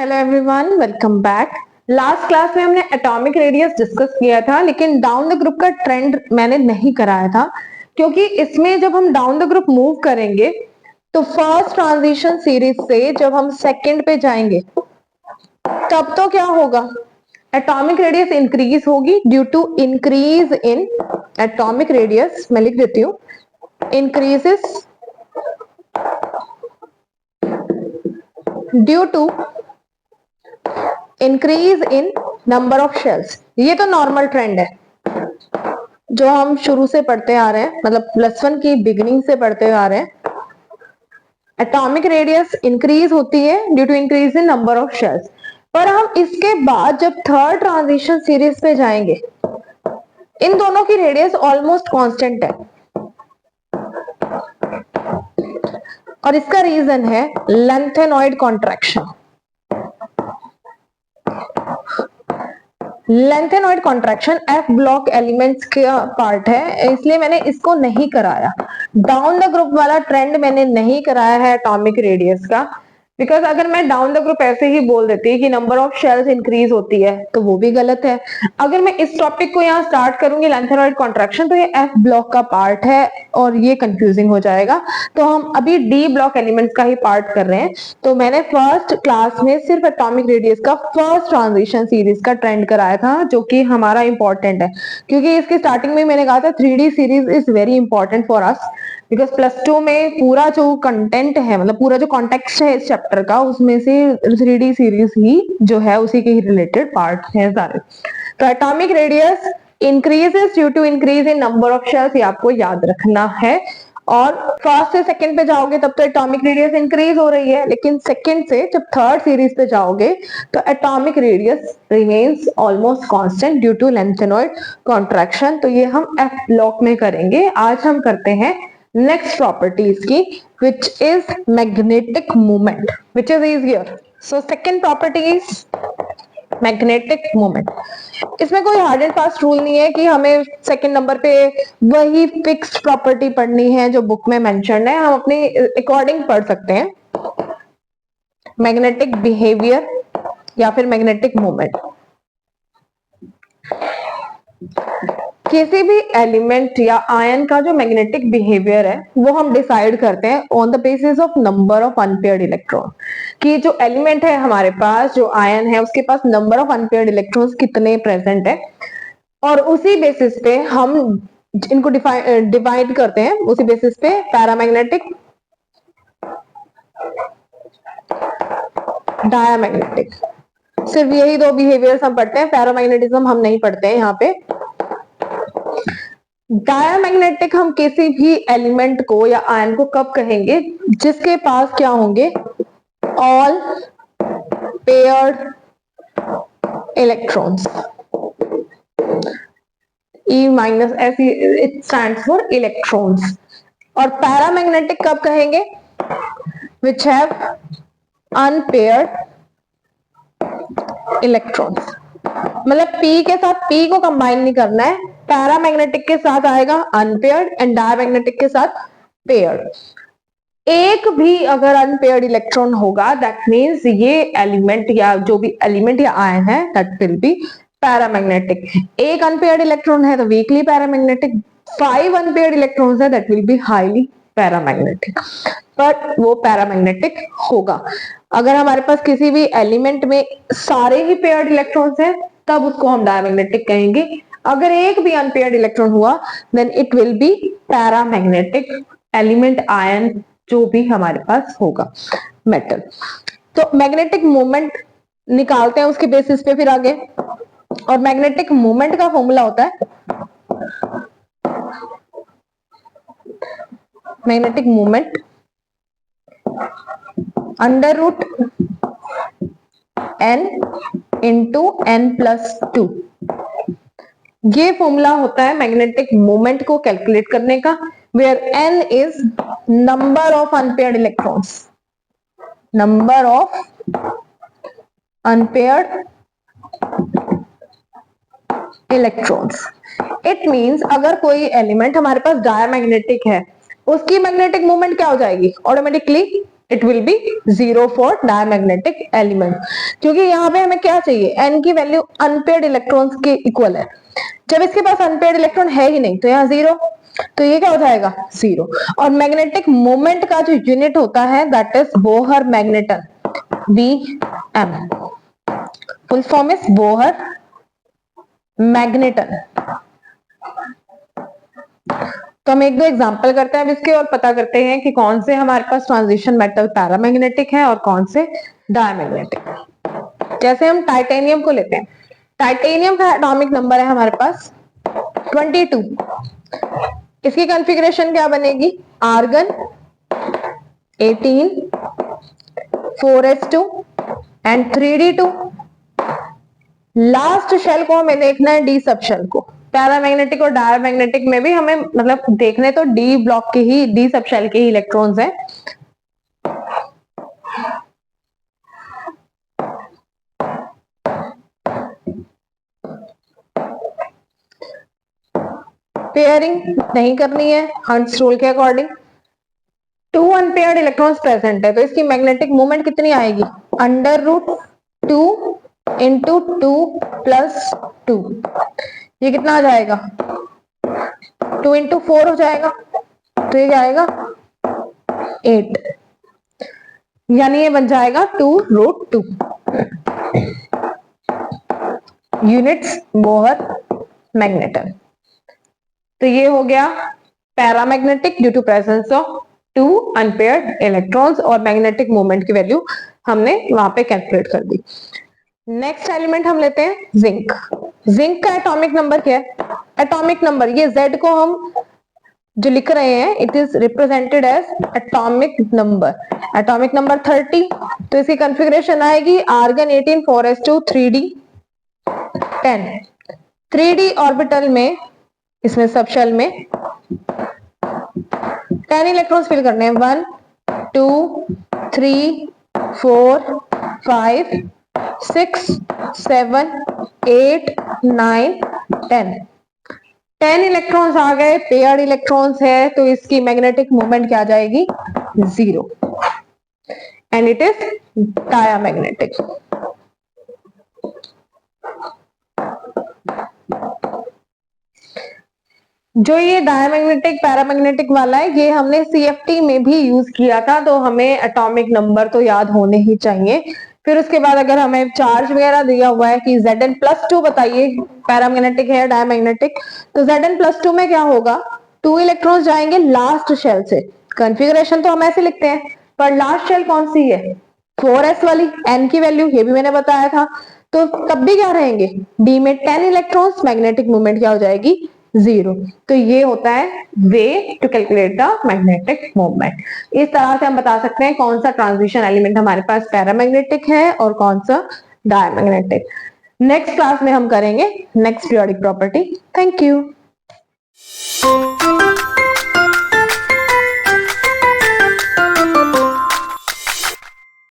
Hello everyone, welcome back. Last class में हमने atomic radius discuss किया था, लेकिन डाउन द ग्रुप का ट्रेंड मैंने नहीं कराया था, क्योंकि इसमें जब हम डाउन द ग्रुप मूव करेंगे तो फर्स्ट ट्रांजिशन सीरीज से जब हम सेकंड पे जाएंगे तब तो क्या होगा, एटॉमिक रेडियस इंक्रीज होगी due to increase in atomic radius. मैं लिख देती हूँ, increases due to increase in number of shells. ये तो नॉर्मल ट्रेंड है जो हम शुरू से पढ़ते आ रहे हैं, मतलब +1 की बिगिनिंग से पढ़ते आ रहे हैं। एटॉमिक रेडियस इंक्रीज होती है due to increase in number of shells. पर हम इसके बाद जब थर्ड ट्रांजिशन सीरीज पे जाएंगे, इन दोनों की रेडियस ऑलमोस्ट कांस्टेंट है, और इसका रीजन है lanthanoid contraction. Lanthanoid contraction F block elements का पार्ट है, इसलिए मैंने इसको नहीं कराया। डाउन द ग्रुप वाला ट्रेंड मैंने नहीं कराया है एटॉमिक रेडियस का, बिकॉज अगर मैं डाउन द ग्रुप ऐसे ही बोल देती कि नंबर ऑफ शेल्स इंक्रीज होती है तो वो भी गलत है। अगर मैं इस टॉपिक को यहाँ स्टार्ट करूंगी लेंथेनॉइड कॉन्ट्रैक्शन, तो ये एफ ब्लॉक का पार्ट है और ये कंफ्यूजिंग हो जाएगा। तो हम अभी डी ब्लॉक एलिमेंट्स का ही पार्ट कर रहे हैं। तो मैंने फर्स्ट क्लास में सिर्फ एटॉमिक रेडियस का फर्स्ट ट्रांजिशन सीरीज का ट्रेंड कराया था, जो कि हमारा इंपॉर्टेंट है, क्योंकि इसकी स्टार्टिंग में मैंने कहा था 3D series is very important for us, because +2 में पूरा जो कंटेंट है, मतलब पूरा जो कॉन्टेक्स्ट है इस चैप्टर का, उसमें से 3D सीरीज ही जो है उसी के ही रिलेटेड पार्ट है सारे। तो atomic radius increases due to increase in number of shells, ये आपको याद रखना है। और फर्स्ट से सेकंड पे जाओगे तब तो एटॉमिक रेडियस इंक्रीज हो रही है, लेकिन सेकंड से जब थर्ड सीरीज पे जाओगे तो atomic radius remains almost constant due to lanthanoid contraction. तो ये हम एफ ब्लॉक में करेंगे। आज हम करते हैं नेक्स्ट प्रॉपर्टीज की, which is magnetic moment, which is easier. So second property is magnetic moment. इसमें कोई हार्ड एंड फास्ट रूल नहीं है कि हमें सेकंड नंबर पे वही फिक्स्ड प्रॉपर्टी पढ़नी है जो बुक में मेंशन्ड है। हम अपने अकॉर्डिंग पढ़ सकते हैं। मैग्नेटिक बिहेवियर या फिर मैग्नेटिक मोमेंट, किसी भी एलिमेंट या आयन का जो मैग्नेटिक बिहेवियर है वो हम डिसाइड करते हैं on the basis of number of unpaired electron. कि जो एलिमेंट है हमारे पास, जो आयन है, उसके पास नंबर ऑफ अनपेयर्ड इलेक्ट्रॉन्स कितने प्रेजेंट है, और उसी बेसिस पे हम इनको डिवाइड करते हैं। उसी बेसिस पे पैरामैग्नेटिक, डायामैग्नेटिक, सिर्फ यही दो बिहेवियर्स हम पढ़ते हैं। पैरामैग्नेटिज्म हम नहीं पढ़ते हैं यहाँ पे। डायामैग्नेटिक हम किसी भी एलिमेंट को या आयन को कब कहेंगे, जिसके पास क्या होंगे, all paired electrons. E-S it stands for electrons. और पैरामैग्नेटिक कब कहेंगे, विच हैव अनपेयर्ड इलेक्ट्रॉन्स। मतलब P के साथ P को कंबाइन नहीं करना है, पैरामैग्नेटिक के साथ आएगा अनपेयर्ड एंड डायमैग्नेटिक के साथ पेयर्ड। एक भी अगर अनपेयर्ड इलेक्ट्रॉन होगा, दैट मींस ये एलिमेंट या जो भी एलिमेंट या आयन है दैट विल बी पैरामैग्नेटिक। एक अनपेयर्ड इलेक्ट्रॉन है तो वीकली पैरामैग्नेटिक, 5 अनपेयर्ड इलेक्ट्रॉन्स है that will be highly paramagnetic, पर वो पैरामैग्नेटिक होगा। अगर हमारे पास किसी भी एलिमेंट में सारे ही पेयर्ड इलेक्ट्रॉन्स हैं तब उसको हम डायमैग्नेटिक कहेंगे। अगर एक भी अनपेयर्ड इलेक्ट्रॉन हुआ then it will be paramagnetic element, ion जो भी हमारे पास होगा, मेटल। तो मैग्नेटिक मोमेंट निकालते हैं उसके बेसिस पे फिर आगे। और मैग्नेटिक मोमेंट का फॉर्मूला होता है, magnetic moment √n into n+2। ये फॉर्मूला होता है मैग्नेटिक मोमेंट को कैलकुलेट करने का, where n is number of unpaired electrons, number of unpaired electrons. It means अगर कोई एलिमेंट हमारे पास डायमैग्नेटिक है, उसकी मैग्नेटिक मोमेंट क्या हो जाएगी, automatically it will B 0 for diamagnetic element, क्योंकि यहाँ पे हमें क्या चाहिए, n की वैल्यू अनपेयर्ड इलेक्ट्रॉन्स के इक्वल है। जब इसके पास अनपेयर्ड इलेक्ट्रॉन है ही नहीं तो यहाँ 0, तो ये क्या हो जाएगा 0। और मैग्नेटिक मोमेंट का जो यूनिट होता है that is Bohr magneton, Bm, full form is Bohr magneton. तो हम एक दो एग्जांपल करते हैं अब इसके और पता करते हैं कि कौन से हमारे पास ट्रांजिशन मेटल पैरामैग्नेटिक है और कौन से डायमैग्नेटिक। जैसे हम टाइटेनियम को लेते हैं, टाइटेनियम का एटॉमिक नंबर है हमारे पास 22। इसकी कॉन्फ़िगरेशन क्या बनेगी, argon 18, 4s2 and 3d2। Last shell को हमें देखना है डी सब शेल को। पैरामैग्नेटिक और डायमैग्नेटिक में भी हमें मतलब देखने तो डी ब्लॉक के ही, डी सब शेल के ही इलेक्ट्रॉन्स हैं। पेयरिंग नहीं करनी है हंट्स रूल के अकॉर्डिंग। 2 अनपेयर्ड इलेक्ट्रॉन्स प्रेजेंट है तो इसकी मैग्नेटिक मोमेंट कितनी आएगी, √2 इंटू 2 प्लस 2, ये कितना आ जाएगा 2 इंटू 4 हो जाएगा, तो ये क्या आएगा 8, यानी ये बन जाएगा 2√2 यूनिट्स बोहर मैग्नेटन। तो ये हो गया paramagnetic due to presence of 2 unpaired electrons, और मैग्नेटिक मोमेंट की वैल्यू हमने वहां पे कैलकुलेट कर दी। नेक्स्ट एलिमेंट हम लेते हैं जिंक। जिंक का एटॉमिक नंबर क्या है, एटॉमिक नंबर ये Z को हम जो लिख रहे हैं it is represented as atomic number, atomic number 30। तो इसकी कॉन्फ़िगरेशन आएगी argon 18, 4s2, 3d 10। 3d orbital में, इसमें सब शेल में 10 इलेक्ट्रॉन्स फिल करने हैं, 1 2 3 4 5 6 7 8 9 10। 10 इलेक्ट्रॉन्स आ गए, पेयर्ड इलेक्ट्रॉन्स है तो इसकी मैग्नेटिक मोमेंट क्या आ जाएगी 0 एंड इट इज डायमैग्नेटिक। जो ये डायमैग्नेटिक पैरामैग्नेटिक वाला है ये हमने CFT में भी यूज किया था, तो हमें एटॉमिक नंबर तो याद होने ही चाहिए। फिर उसके बाद अगर हमें चार्ज वगैरह दिया हुआ है कि Zn+2 बताइए पैरामैग्नेटिक है डायमैग्नेटिक, तो Zn+2 में क्या होगा, 2 इलेक्ट्रॉन्स जाएंगे लास्ट शेल से। कॉन्फ़िगरेशन तो हम ऐसे लिखते हैं पर लास्ट शेल कौन सी है 4s वाली, n की वैल्यू ये भी मैंने बताया था। तो तब भी क्या रहेंगे, d में 10 इलेक्ट्रॉन्स, मैग्नेटिक मोमेंट क्या हो जाएगी 0। तो ये होता है way to calculate the magnetic moment. इस तरह से हम बता सकते हैं कौन सा ट्रांजिशन एलिमेंट हमारे पास पैरामैग्नेटिक है और कौन सा डायमैग्नेटिक। नेक्स्ट क्लास में हम करेंगे next periodic property. Thank you.